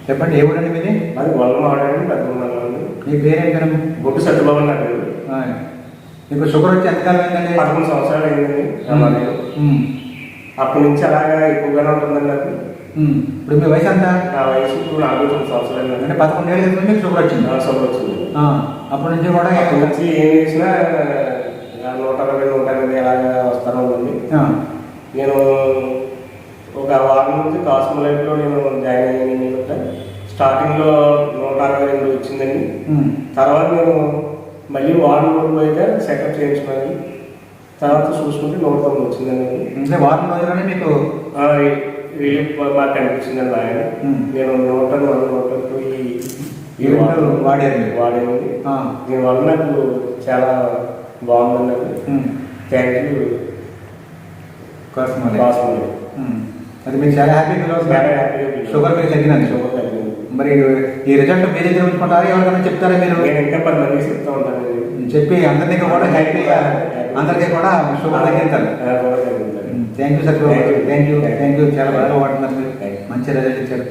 చెప్పండి, ఏ ఊరండి మీది? అది వల్ల ఆడండి పెద్దమంది. మీ పేరేంటండి? బొట్టు సత్యబాబు నా పేరు. మీకు షుగర్ వచ్చి ఎంతకాలం అయిందండి? 11 సంవత్సరాలు అయిందండి. అప్పటి నుంచి అలాగా ఎక్కువగానే ఉంటుందండి నాకు. ఇప్పుడు మీ వయసు ఎంత? నా వయసు ఇప్పుడు 49 సంవత్సరాలు. అంటే 11 ఏళ్ళ క్రితం మీకు షుగర్ వచ్చింది? షుగర్ వచ్చింది. అప్పటి నుంచి కూడా అప్పటి నుంచి ఏం చేసినా 120, 180 అలాగా వస్తాను ఉంది. నేను ఒక వారం నుంచి కాస్మో లైఫ్లో నేను జాయిన్ అయ్యాను. స్టార్టింగ్లో 162 వచ్చిందండి. తర్వాత నేను మళ్ళీ వారం రోజులు అయితే చెకప్ చేయించుకొని తర్వాత చూసుకుంటే 109 వచ్చిందండి. అంటే వారం రోజుల్లోనే మీకు రిలీఫ్ బాగా కనిపించిందండి. ఆయన నేను 102 ఈ వాడేది. దీనివల్ల నాకు చాలా బాగుందండి. Thank you cosmo. అది మీకు చాలా హ్యాపీ ఫీల్ అవుతుంది. షుగర్ మీకు తగ్గినండి. షుగర్ తగ్గింది. మరి ఈ రిజల్ట్ మీ దగ్గర ఉంచుకుంటారా, ఎవరికైనా చెప్తారా మీరు? నేను ఇంకా 10 మందికి చెప్తూ ఉంటాను. చెప్పి అందరికీ కూడా హ్యాపీగా అందరికీ కూడా షుగర్ తగ్గించాలి. Thank you sir. Thank you చాలా బాగా వాడుతున్నారు మీరు. మంచి రిజల్ట్ ఇచ్చారు.